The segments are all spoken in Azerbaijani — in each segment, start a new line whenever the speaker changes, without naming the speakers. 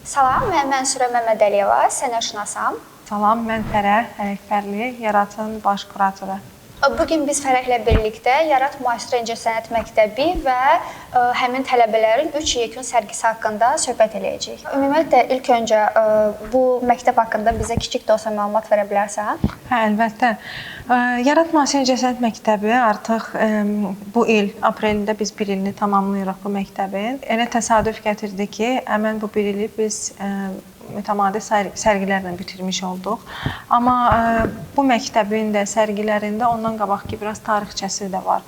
Salam, mən Mənsurə Məmmədəliyeva, sənətşünasam.
Salam, mən Fərəh Ələkbərli, Yaratın baş kuratoru.
Bugün biz Fərəhlə birlikdə Yarat Müasir İncəsənət Məktəbi və həmin tələbələrin 3 yekun sərgisi haqqında söhbət eləyəcəyik. Ümumiyyətlə, ilk öncə bu məktəb haqqında bizə kiçik də olsa məlumat verə bilərsən?
Hə, əlbəttə. Yarat Müasir İncəsənət Məktəbi artıq bu il aprelində biz 1 ilini tamamlayırıq bu məktəbin. Elə təsadüf gətirdi ki, həmin bu 1 ili biz mütəmadi sərgilərlə bitirmiş olduq. Amma bu məktəbin də sərgilərində ondan qabaqki biraz tarixçəsi də var.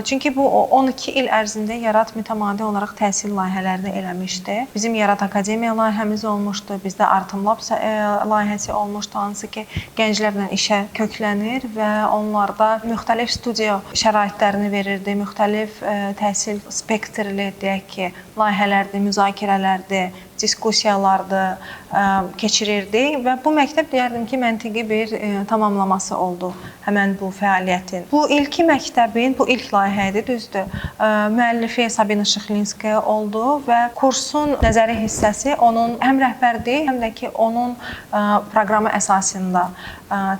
Çünki bu 12 il ərzində Yarat mütəmadi olaraq təhsil layihələrini eləmişdi. Bizim Yarat Akademiya layihəmiz olmuşdu, bizdə Artım Lab layihəsi olmuşdu, hansı ki gənclərlə işə köklənir və onlarda müxtəlif studiya şəraitlərini verirdi, müxtəlif təhsil spektrli deyək ki, layihələrdir, müzakirələrdir, diskussiyalardır, keçirirdi və bu məktəb deyərdim ki, məntiqi bir tamamlaması oldu həmən bu fəaliyyətin. Bu ilki məktəbin, bu ilk layihə idi, düzdür. Müəllifi Sabina Şıxlinskaya oldu və kursun nəzəri hissəsi onun həm rəhbərliyi, həm də ki, onun proqramı əsasında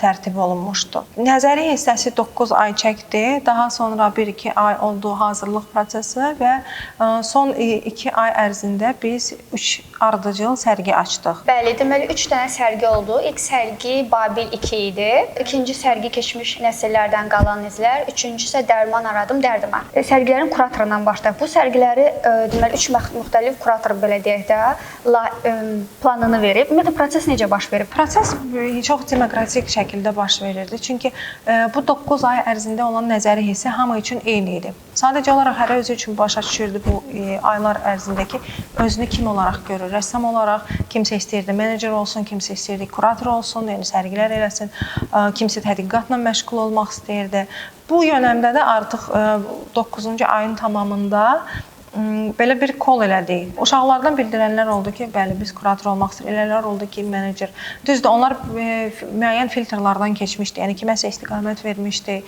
tərtib olunmuşdu. Nəzəri hissəsi 9 ay çəkdi, daha sonra 1-2 ay oldu hazırlıq prosesi və son 2 ay ərzində biz 3 ardıcıl sərgi açdıq.
Bəli, deməli 3 dənə sərgi oldu. İlk sərgi Babil 2 idi. İkinci sərgi keçmiş nəsillərdən qalan izlər. Üçüncüsü isə Dərman aradım dərdimə. Sərgilərin kuratorundan başlayaq. Bu sərgiləri deməli 3 müxtəlif kurator belə deyək də planını verib. Ümumiyyətlə proses necə baş verib?
Proses çox demokratik şəkildə baş verirdi. Çünki bu 9 ay ərzində olan nəzəri hissə hamı üçün eyni idi. Sadəcə olaraq hər özü üçün başa düşürdü bu aylar ərzindəki özünü kim olaraq görür. Rəssam olaraq kimsə istəyirdi menecer olsun, kimsə istəyirdi kurator olsun, yəni sərgilər eləsin, kimsə tədqiqatla məşğul olmaq istəyirdi. Bu yönəmdə də artıq 9-cu ayın tamamında belə bir kol elədik. Uşaqlardan bildirənlər oldu ki, bəli, biz kurator olmaq istəyir. Elələr oldu ki, menecer. Düzdür, onlar müəyyən filtrlardan keçmişdi. Yəni kiməsə istiqamət vermişdi,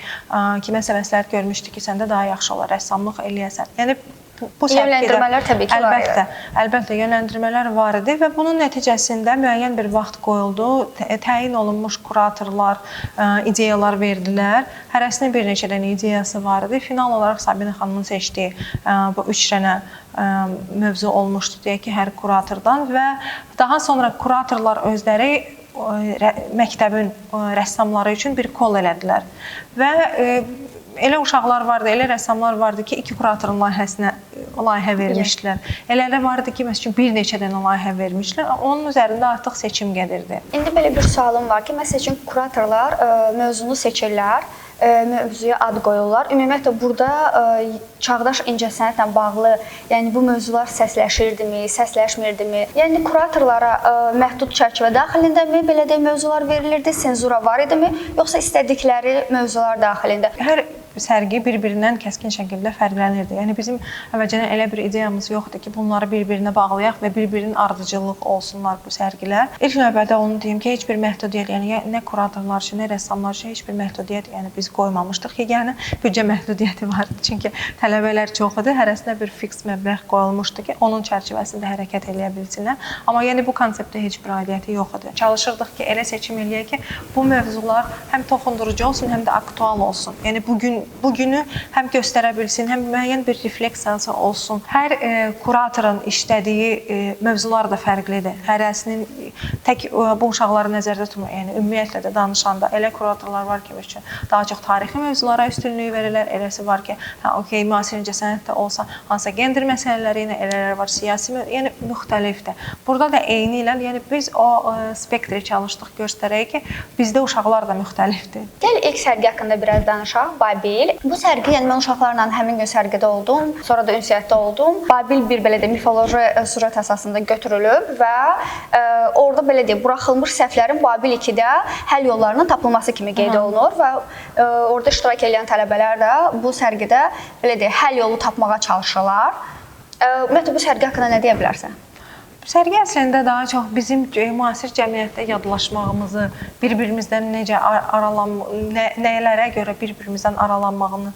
kiməsə məsləhət görmüşdü ki, səndə daha yaxşı olar, rəssamlıq eləyəsən. Yəni bu
yönləndirmələr təbii ki, var idi.
Əlbəttə, yönləndirmələr var idi və bunun nəticəsində müəyyən bir vaxt qoyuldu. Təyin olunmuş kuratorlar ideyalar verdilər. Hərəsinin bir neçə dənə ideyası var idi. Final olaraq Sabina xanımın seçdiyi bu 3 dənə mövzu olmuşdu, deyək ki, hər kuratordan və daha sonra kuratorlar özləri məktəbin rəssamları üçün bir kol elədilər və elə uşaqlar vardı, elə rəssamlar vardı ki, 2 kuratorun layihəsinə layihə vermişdilər. Elələri vardı ki, məsələn, bir neçə dənə layihə vermişdilər. Onun üzərində artıq seçim gedirdi.
İndi belə bir sualım var ki, məsəl üçün kuratorlar mövzunu seçirlər, mövzuya ad qoyurlar. Ümumiyyətlə burada çağdaş incəsənətlə bağlı, yəni bu mövzular səsləşirdimi, səsləşmirdimi? Yəni kuratorlara məhdud çərçivə daxilindəmi belə də mövzular verilirdi, senzura var idimi, yoxsa istədikləri mövzular daxilində?
Hər sərgi bir-birindən kəskin şəkildə fərqlənirdi. Yəni bizim əvvəlcədən elə bir ideyamız yoxdur ki, bunları bir-birinə bağlayaq və bir-birinin ardıcıllıq olsunlar bu sərgilər. İlk növbədə onu deyim ki, heç bir məhdudiyyət, yəni nə kuratorlar üçün, nə rəssamlar üçün heç bir məhdudiyyət, yəni biz qoymamışdıq ki, yəni büdcə məhdudiyyəti vardı. Çünki tələbələr çox idi, hərəsinə bir fiks məbləğ qoyulmuşdu ki, onun çərçivəsində hərəkət eləyə bilsinlər. Amma yəni bu konseptdə heç bir aidiyyəti yox idi. Çalışırdıq ki, elə seçim eləyək ki, bu mövzular həm toxundurucu olsun, həm də aktual olsun. Yəni bugünü həm göstərə bilsin, həm müəyyən bir refleksiyası olsun. Hər kuratorun işlədiyi mövzular da fərqlidir. Hərəsinin tək bu uşaqları nəzərdə tutmur. Yəni ümumiyyətlə də danışanda elə kuratorlar var ki, daha çox tarixi mövzulara üstünlük verirlər. Eləsi var ki, okey, müasir incəsənət də olsa, hansısa gender məsələləri ilə elələr var, siyasi, yəni müxtəlifdir. Burada da eyni ilə, yəni biz o spektri çalışdıq göstərək ki, bizdə uşaqlar da müxtəlifdir.
Gəl ilk sərgi haqqında biraz danışaq. Babil. Bu sərgi, yəni mən uşaqlarla həmin gün sərgidə oldum, sonra da ünsiyyətdə oldum. Babil bir belə də mifoloji süjet əsasında götürülüb və orada belə deyək, buraxılmış səhvlərin Babil 2-də həll yollarının tapılması kimi qeyd olunur və orada iştirak edən tələbələr də bu sərgidə belə deyək, həll yolu tapmağa çalışırlar. Ümumiyyətlə bu sərgi haqqında nə deyə bilərsən?
Sərgi əslində daha çox bizim müasir cəmiyyətdə yadlaşmağımızı, bir-birimizdən necə nələrə görə bir-birimizdən aralanmağını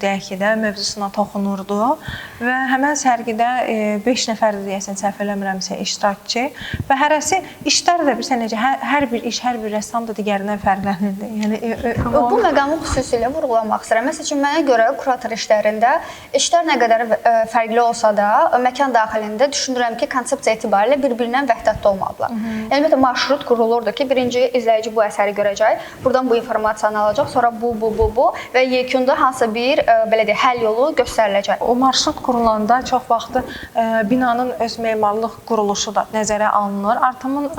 deyək ki də mövzusuna toxunurdu və həmin sərgidə 5 nəfərdir deyəsən səhv eləmirəmsə iştirakçı və hərəsi işlər də bilirsən necə hər bir iş, hər bir rəssam da digərindən fərqlənirdi. Yəni
bu məqamı xüsusilə vurğulamaq istəyirəm. Məsəl üçün mənə görə kurator işlərində işlər nə qədər fərqli olsa da, məkan daxilində düşünürəm ki, konsepsiya etibarilə bir-birindən vəhdətdə olmalıdırlar. Yəni ümumiyyətlə marşrut qurulurdu ki, birinci izləyici bu əsəri görəcək, buradan bu informasiyanı alacaq, sonra bu və yekunda hansısa bir belə deyək həll yolu göstəriləcək.
O marşrut qurulanda çox vaxtı binanın öz memarlıq quruluşu da nəzərə alınır. Artımın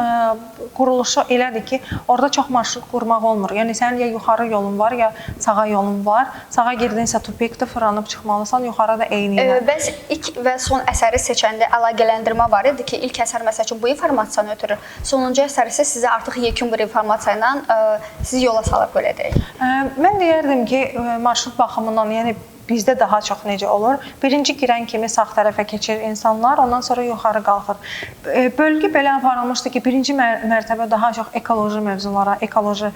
quruluşu elədir ki, orada çox marşrut qurmaq olmur. Yəni sənin ya yuxarı yolun var, ya sağa yolun var. Sağa girdinsə tupikdə fırlanıb çıxmalısan, yuxarı da eyni ilə.
Bəs ilk və son əsəri seçəndə əlaqələndirmə var idi ki, ilk əsər məsəl üçün bu informasiyanı ötürür. Sonuncu əsər isə sizə artıq yekun bir informasiya ilə sizi yola salıb belə deyək.
Mən deyərdim ki, marşrut baxımından, yəni bizdə daha çox necə olur? Birinci girən kimi sağ tərəfə keçir insanlar, ondan sonra yuxarı qalxır. Bölgü belə aparılmışdı ki, birinci mərtəbə daha çox ekoloji mövzulara, ekoloji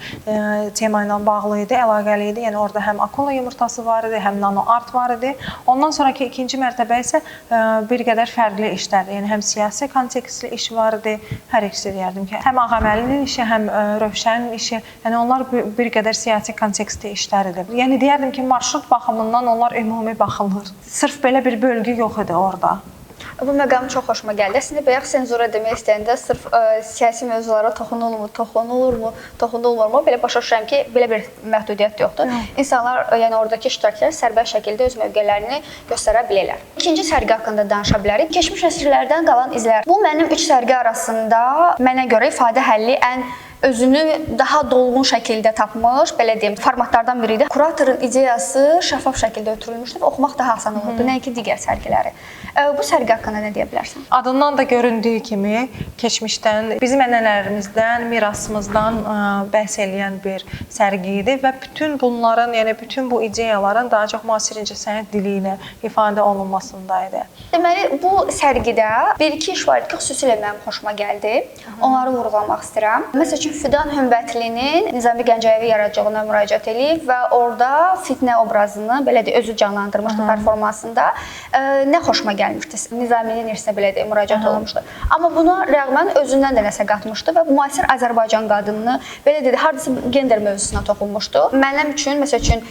tema ilə bağlı idi, əlaqəli idi. Yəni orada həm akula yumurtası var idi, həm nano art var idi. Ondan sonraki ikinci mərtəbə isə bir qədər fərqli işlərdir. Yəni həm siyasi kontekstli iş var idi, hər ikisi deyərdim ki, həm Ağəməlinin işi, həm Rövşənin işi. Yəni onlar bir qədər siyasi kontekstli işlər idi. Yəni deyərdim ki, marşrut baxımından onlar ümumi baxılır. Sırf belə bir bölgü yox idi orada.
Bu məqam çox xoşuma gəldi. Əslində bayaq senzura demək istəyəndə sırf siyasi mövzulara toxunulmurmu, belə başa düşürəm ki, belə bir məhdudiyyət yoxdur. İnsanlar, yəni oradakı iştirakçılar sərbəst şəkildə öz mövqelərini göstərə bilirlər. İkinci sərgi haqqında danışa bilərik. Keçmiş əsrlərdən qalan izlər. Bu mənim 3 sərgi arasında mənə görə ifadə həlli ən özünü daha dolğun şəkildə tapmış, belə deyim, formatlardan biri idi. Kuratorun ideyası şəffaf şəkildə ötürülmüşdü və oxumaq daha asan olurdu, nəinki digər sərgiləri. Bu sərgi haqqında nə deyə bilərsən?
Adından da göründüyü kimi, keçmişdən, bizim ənənələrimizdən, mirasımızdan bəhs eləyən bir sərgi idi və bütün bunların, yəni bütün bu ideyaların daha çox müasir incəsənət dili ilə ifadə olunmasındaydı.
Deməli, bu sərgidə bir-iki iş var ki, xüsusilə mənim xoşuma gəldi. Onları vurğulamaq istəyirəm. Məsəl üçün Fidan Hümbətlinin Nizami Gəncəyevi yaradıcılığına müraciət edib və orada fitnə obrazını belə deyək özü canlandırmışdı performansında. Nə xoşuma gəlmişdi. Nizaminin irsinə belə deyək müraciət olunmuşdu. Amma buna rəğmən özündən də nəsə qatmışdı və müasir Azərbaycan qadınını belə deyək hardasa gender mövzusuna toxunmuşdu. Mənim üçün məsəl üçün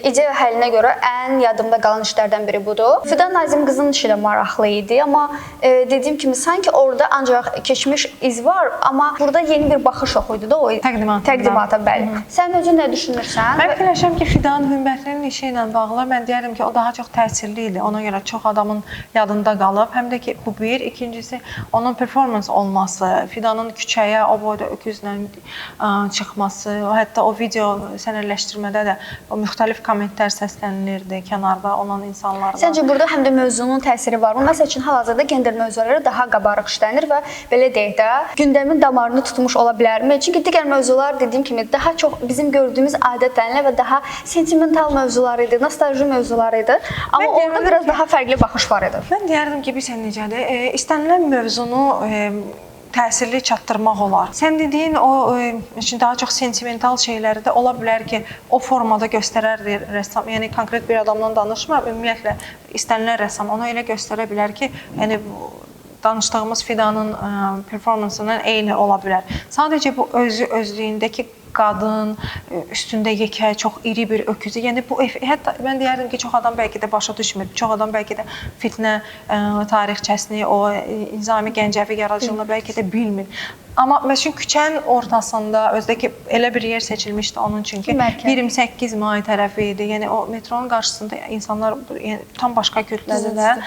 ideya həllinə görə ən yadımda qalan işlərdən biri budur. Fidan Nazim qızının işi də maraqlı idi, amma dediyim kimi sanki orada ancaq keçmiş iz var, amma burada yeni bir baxış yox idi da o təqdimata bəli. Sən özün nə düşünürsən?
Mən fikirləşirəm ki, Fidan Hümbətlinin işi ilə bağlı mən deyərəm ki, o daha çox təsirli idi. Ona görə çox adamın yadında qalıb. Həm də ki, bu bir, ikincisi onun performans olması, Fidanın küçəyə o boyda öküzlə çıxması, hətta o video sənədləşdirmədə də o müxtəlif kommentlər səslənilirdi kənarda olan insanlardan.
Səncə burada həm də mövzunun təsiri varmı? Məsəl üçün hal-hazırda gender mövzuları daha qabarıq işlənir və belə deyək də gündəmin damarını tutmuş ola bilərmi? Çünki digər mövzular dediyim kimi daha çox bizim gördüyümüz adət-ənənə və daha sentimental mövzular idi, nostalji mövzular idi. Amma orada biraz daha fərqli baxış var idi.
Mən deyərdim ki, bilirsən necədir? İstənilən mövzunu təsirli çatdırmaq olar. Sən dediyin o daha çox sentimental şeyləri də ola bilər ki, o formada göstərər rəssam. Yəni konkret bir adamdan danışmıram, ümumiyyətlə istənilən rəssam onu elə göstərə bilər ki, yəni danışdığımız Fidanın performansından eyni ola bilər. Sadəcə bu özlüyündəki qadın, üstündə yekə, çox iri bir öküzü. Yəni bu hətta mən deyərdim ki, çox adam bəlkə də başa düşmür. Çox adam bəlkə də fitnə tarixçəsini, o Nizami Gəncəvi yaradıcılığını bəlkə də bilmir. Amma məsələn küçənin ortasında özdəki elə bir yer seçilmişdi onun üçün ki, 28 may tərəfi idi. Yəni o metronun qarşısında insanlar tam başqa kütlədir də.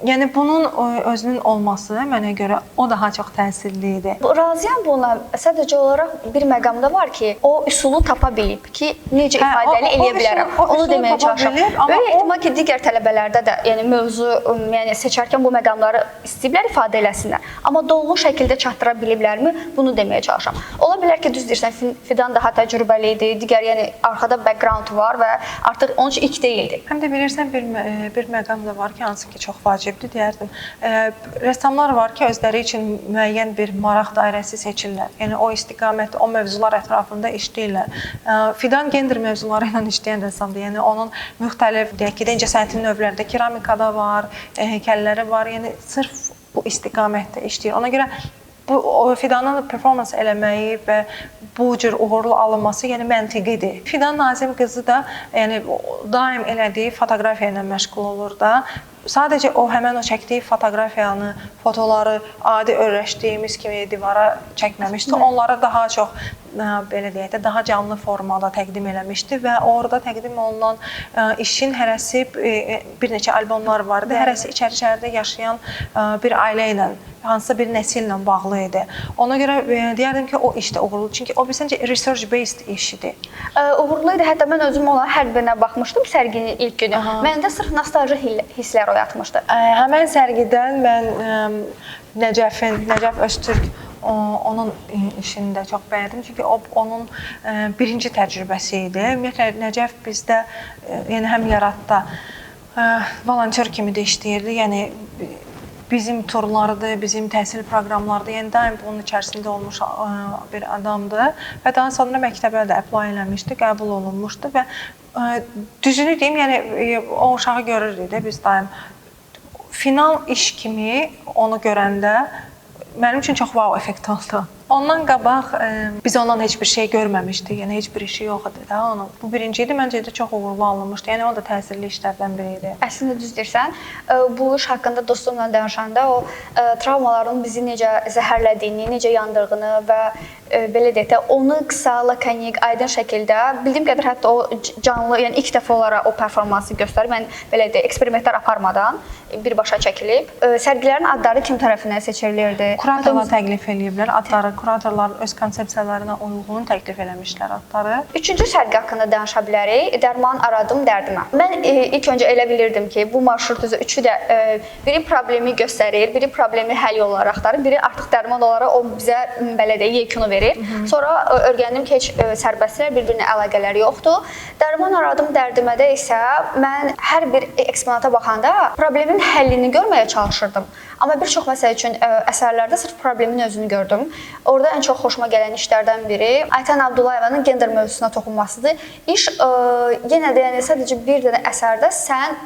Yəni bunun özünün olması mənə görə o daha çox təsirli idi.
Razıyam buna. Sadəcə olaraq bir məqamda var ki, o üsulu tapa bilib ki, necə ifadəli eləyə bilərəm. Onu deməyə çalışıram. Böyük ehtimal ki, digər tələbələrdə də, yəni mövzu, yəni seçərkən bu məqamları istəyiblər ifadə eləsinlər. Amma dolğun şəkildə çatdıra biliblərmi? Bunu deməyə çalışıram. Ola bilər ki, düz deyirsən, Fidan daha təcrübəli idi, digər yəni arxada background var və artıq onun üçün ilk deyildi.
Həm də bilirsən bir məqam da var ki, hansı ki çox vacibdir. konsepti deyərdim. Rəssamlar var ki, özləri üçün müəyyən bir maraq dairəsi seçirlər. Yəni o istiqamətdə, o mövzular ətrafında işləyirlər. Fidan gender mövzuları ilə işləyən rəssamdır. Yəni onun müxtəlif, deyək ki, incəsənətin növlərində keramikada var, heykəlləri var. Yəni sırf bu istiqamətdə işləyir. Ona görə bu Fidanın performans eləməyi və bu cür uğurlu alınması yəni məntiqidir. Fidan Nazim qızı da yəni daim elədiyi fotoqrafiya ilə məşğul olur da. Sadəcə o həmin o çəkdiyi fotoqrafiyanı, fotoları adi öyrəşdiyimiz kimi divara çəkməmişdi. Onları daha çox belə deyək də daha canlı formada təqdim eləmişdi və orada təqdim olunan işin hərəsi bir neçə albomlar vardı. Hərəsi içəridə yaşayan bir ailə ilə, hansısa bir nəsillə bağlı idi. Ona görə deyərdim ki, o iş də uğurlu. Çünki o bizcə research based işidir.
Uğurlu idi. Hətta mən özüm ona hər birinə baxmışdım sərginin ilk günü. Məndə sırf nostalji hisslər oyatmışdı.
Həmin sərgidən mən Nəcəf Öztürk onun işini də çox bəyəndim. Çünki onun birinci təcrübəsi idi. Ümumiyyətlə Nəcəf bizdə yəni həm Yaratda volontyor kimi də işləyirdi. Yəni bizim turlardır, bizim təhsil proqramlardır. Yəni daim bunun içərisində olmuş bir adamdır və daha sonra məktəbə də apply eləmişdi, qəbul olunmuşdu və düzünü deyim, yəni o uşağı görürdük də biz daim. Final iş kimi onu görəndə mənim üçün çox wow effekt oldu. Ondan qabaq biz ondan heç bir şey görməmişdik. Yəni heç bir işi yox idi də onun. Bu birinci idi, məncə də çox uğurlu alınmışdı. Yəni o da təsirli işlərdən biri idi.
Əslində düz deyirsən. Bu iş haqqında dostumla danışanda o travmaların bizi necə zəhərlədiyini, necə yandırdığını və belə deyək də onu qısa, lakonik, aydın şəkildə bildiyim qədər hətta o canlı, yəni ilk dəfə olaraq o performansı göstərib. Mən belə deyək, eksperimentlər aparmadan birbaşa çəkilib. Sərgilərin adları kim tərəfindən seçilirdi?
Kuratorlar təklif eləyiblər. Adları kuratorlar öz konsepsiyalarına uyğun təklif eləmişlər adları.
Üçüncü sərgi haqqında danışa bilərik. Dərman aradım dərdimə. Mən ilk öncə elə bilirdim ki, bu marşrut üzrə üçü də biri problemi göstərir, biri problemi həll yolları axtarır, biri artıq dərman olaraq o bizə belə deyək, yekunu verir. Sonra öyrəndim ki, heç sərbəstlər bir-birinə əlaqələri yoxdur. Dərman aradım dərdimədə isə mən hər bir eksponata baxanda problemin həllini görməyə çalışırdım. Amma bir çox məsəl üçün əsərlərdə sırf problemin özünü gördüm. Orada ən çox xoşuma gələn işlərdən biri Aytən Abdullayevanın gender mövzusuna toxunmasıdır. İş yenə də yəni sadəcə bir dənə əsərdə sən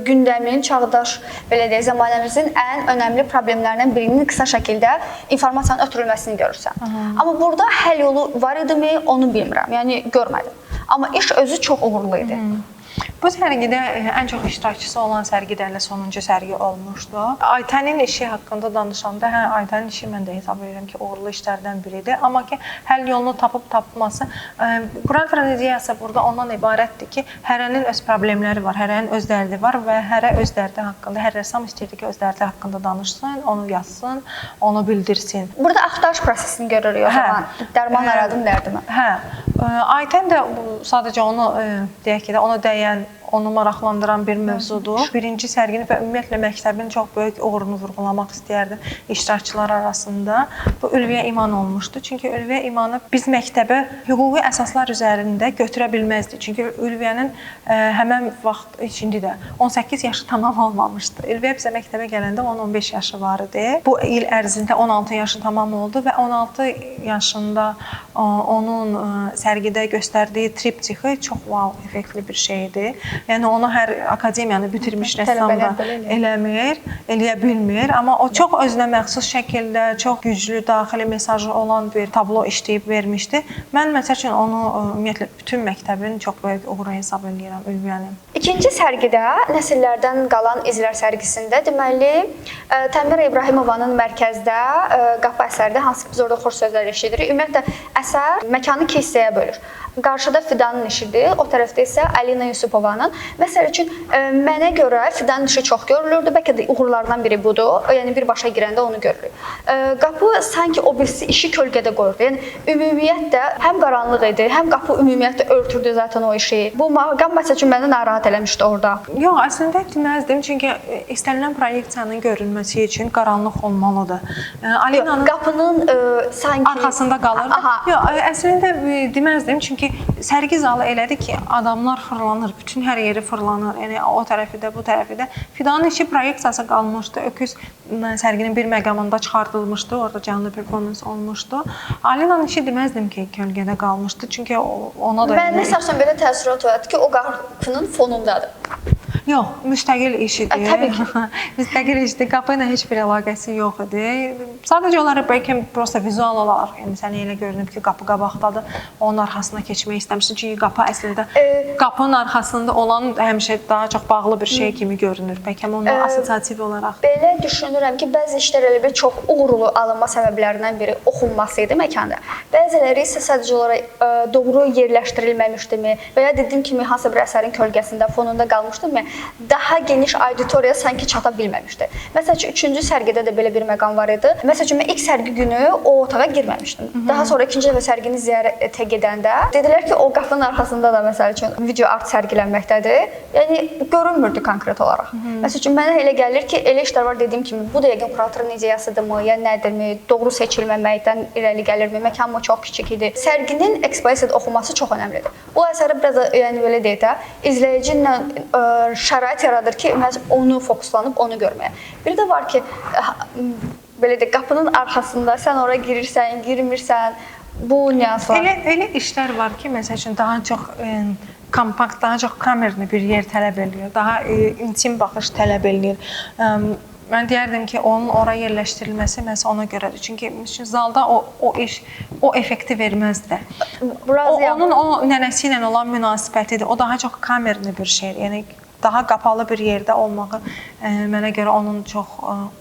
gündəmin, çağdaş, belə deyək, zamanəmizin ən önəmli problemlərindən birinin qısa şəkildə informasiyanın ötürülməsini görürsən. Amma burada həll yolu var idimi, onu bilmirəm. Yəni görmədim. Amma iş özü çox uğurlu idi.
Bu sərgidə ən çox iştirakçısı olan sərgilərlə sonuncu sərgi olmuşdu. Aytənin işi haqqında danışanda, Aytənin işi mən də hesab edirəm ki, uğurlu işlərdən biridir. Amma ki, həll yolunu tapıb-tapması, kuratorun ideyası burada ondan ibarətdir ki, hərənin öz problemləri var, hərənin öz dərdi var və hərə öz dərdi haqqında, hər rəssam istəyirdi ki, öz dərdi haqqında danışsın, onu yazsın, onu bildirsin.
Burada axtarış prosesini görürük o zaman. Dərman aradım dərdimə.
Aytən də sadəcə onu, deyək ki, ona dəyən, onu maraqlandıran bir mövzudur. Birinci sərgini və ümumiyyətlə məktəbin çox böyük uğurunu vurğulamaq istəyərdim iştirakçılar arasında. Bu Ülviyə İman olmuşdu. Çünki Ülviyə İmanı biz məktəbə hüquqi əsaslar üzərində götürə bilməzdik. Çünki Ülviyənin həmən vaxt içində də 18 yaşı tamam olmamışdı. Ülviyə bizə məktəbə gələndə 10-15 yaşı var idi. Bu il ərzində 16 yaşı tamam oldu və 16 yaşında onun sərgidə göstərdiyi triptixi çox wow effektli bir şeydir. Yəni onu hər akademiyanı bitirmiş rəssam da eləyə bilmir, amma o çox özünə məxsus şəkildə çox güclü daxili mesajı olan bir tablo işləyib vermişdi. Mən məsəl üçün onu ümumiyyətlə bütün məktəbin çox böyük uğuru hesab edirəm Ülviyənin. İkinci
sərgidə Nəsillərdən qalan izlər sərgisində deməli Təmir İbrahimovanın mərkəzdə qapı əsəridir, hansı ki biz orada xoş sözlər eşidirik. Ümumiyyətlə əsər məkanı iki hissəyə bölür. Qarşıda Fidanın işidir, o tərəfdə isə Alina Yusupovanın. Məsəl üçün mənə görə Fidanın işi çox görülürdü. Bəlkə də uğurlardan biri budur. Yəni birbaşa girəndə onu görürük. Qapı sanki o birisi işi kölgədə qoyurdu. Yəni ümumiyyətlə həm qaranlıq idi, həm qapı ümumiyyətlə örtürdü zaten o işi. Bu məqam məsəl üçün məni narahat eləmişdi orada.
Yox, əslində deməzdim, çünki istənilən proyeksiyanın görünməsi üçün qaranlıq olmalıdır. Alinanın
qapının sanki
arxasında qalırdı. Yox, əslində deməzdim, çünki Çünki sərgi zalı elədir ki, adamlar fırlanır, bütün hər yeri fırlanır. Yəni o tərəfi də, bu tərəfi də. Fidanın işi proyeksiyası qalmışdı. Öküz sərginin bir məqamında çıxardılmışdı. Orada canlı performans olmuşdu. Alinanın işi deməzdim ki, kölgədə qalmışdı. Çünki ona da
Məndə şəxsən belə təəssürat oyadı ki, o qapının fonundadır.
Yox, müstəqil işidir.
Təbii ki.
Müstəqil işdir. Qapı ilə heç bir əlaqəsi yox idi. Sadəcə onları bəlkə prosta vizual olaraq, yəni sənə elə görünüb ki, qapı qabaqdadır. Onun arxasına keçmək istəmirsən. Çünki qapı əslində qapının arxasında olan həmişə daha çox bağlı bir şey kimi görünür. Bəlkə onun assosiativ olaraq.
Belə düşünürəm ki, bəzi işlər elə bir çox uğurlu alınma səbəblərindən biri oxunması idi məkanda. Bəziləri isə sadəcə olaraq doğru yerləşdirilməmişdimi və ya dediyim kimi hansısa bir əsərin kölgəsində, fonunda qalmışdımı, daha geniş auditoriya sanki çata bilməmişdi. Məsəl üçün, 3-cü sərgidə də belə bir məqam var idi. Məsəl üçün, mən ilk sərgi günü o otağa girməmişdim. Daha sonra ikinci dəfə sərgini ziyarətə gedəndə dedilər ki, o qapının arxasında da məsəl üçün video art sərgilənməkdədir. Yəni görünmürdü konkret olaraq. Məsəl üçün, mənə elə gəlir ki, elə işlər var dediyim kimi, bu da yəqin kuratorun ideyasıdırmı, ya nədirmi, doğru seçilməməkdən irəli gəlirmi, məkan mı çox kiçik idi. Sərginin eksposiyada oxunması çox önəmlidir. Bu əsərə biraz yəni belə deyək də, izləyici ilə şərait yaradır ki, məhz onu fokuslanıb onu görməyə. Bir də var ki, belə də qapının arxasında sən ora girirsən, girmirsən, bu nüanslar.
Elə işlər var ki, məsəl üçün daha çox kompakt, daha çox kamerli bir yer tələb edir, daha intim baxış tələb edir. Mən deyərdim ki, onun ora yerləşdirilməsi məhz ona görədir. Çünki zalda o iş, o effekti verməzdi. Onun o nənəsi ilə olan münasibətidir. O daha çox kamerli bir şeydir. Yəni daha qapalı bir yerdə olmağı mənə görə onun çox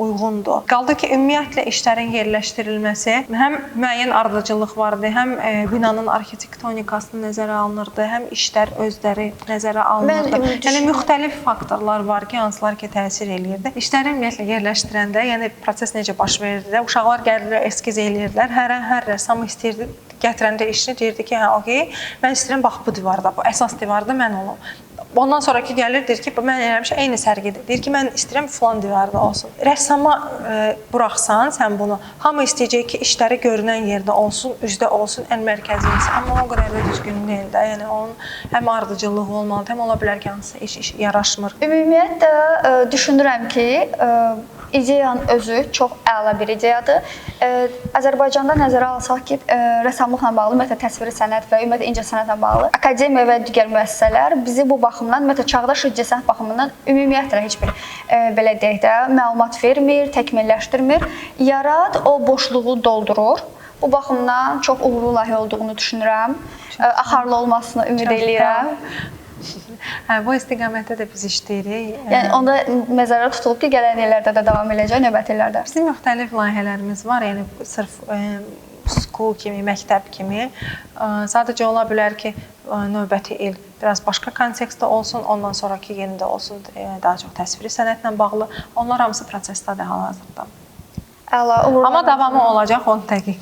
uyğundur. Qaldı ki, ümumiyyətlə işlərin yerləşdirilməsi həm müəyyən ardıcıllıq vardı, həm binanın arxitektonikası nəzərə alınırdı, həm işlər özləri nəzərə alınırdı. Yəni müxtəlif faktorlar var ki, hansılar ki təsir eləyirdi. İşləri ümumiyyətlə yerləşdirəndə, yəni proses necə baş verirdi də, uşaqlar gəlirlər, eskiz eləyirdilər. Hər rəssam istəyirdi, gətirəndə işini deyirdi ki, hə, okey, mən istəyirəm bax bu divarda, bu əsas divarda mən olum. Ondan sonraki gəlir, deyir ki, mən eləmişəm, eyni sərgidir. Deyir ki, mən istəyirəm filan divarda olsun. Rəssama buraxsan sən bunu, hamı istəyəcək ki, işləri görünən yerdə olsun, üzdə olsun, ən mərkəzlisi. Amma o qədər də düzgün deyil də. Yəni onun həm ardıcıllığı olmalıdır, həm ola bilər ki, hansısa iş yaraşmır.
Ümumiyyətlə düşünürəm ki, ideyanın özü çox əla bir ideyadır. Azərbaycanda nəzərə alsaq ki, rəssamlıqla bağlı, ümumiyyətlə təsviri sənət və ümumiyyətlə incəsənətlə bağlı akademiya və digər müəssisələr bizi bu baxımdan, ümumiyyətlə çağdaş incəsənət baxımından ümumiyyətlə heç bir belə deyək də məlumat vermir, təkmilləşdirmir. Yarad o boşluğu doldurur. Bu baxımdan çox uğurlu layihə olduğunu düşünürəm. Axarlı olmasını ümid eləyirəm.
Hə, bu istiqamətdə də biz işləyirik.
Yəni onda nəzərdə tutulub ki, gələn illərdə də davam edəcək, növbəti illərdə.
Bizim müxtəlif layihələrimiz var. Yəni sırf school kimi, məktəb kimi. Sadəcə ola bilər ki, növbəti il biraz başqa kontekstdə olsun, ondan sonraki yenidə olsun, daha çox təsviri sənətlə bağlı. Onlar hamısı prosesdədir hal-hazırda.
Əla, uğurlar.
Amma davamı olacaq, onu dəqiq.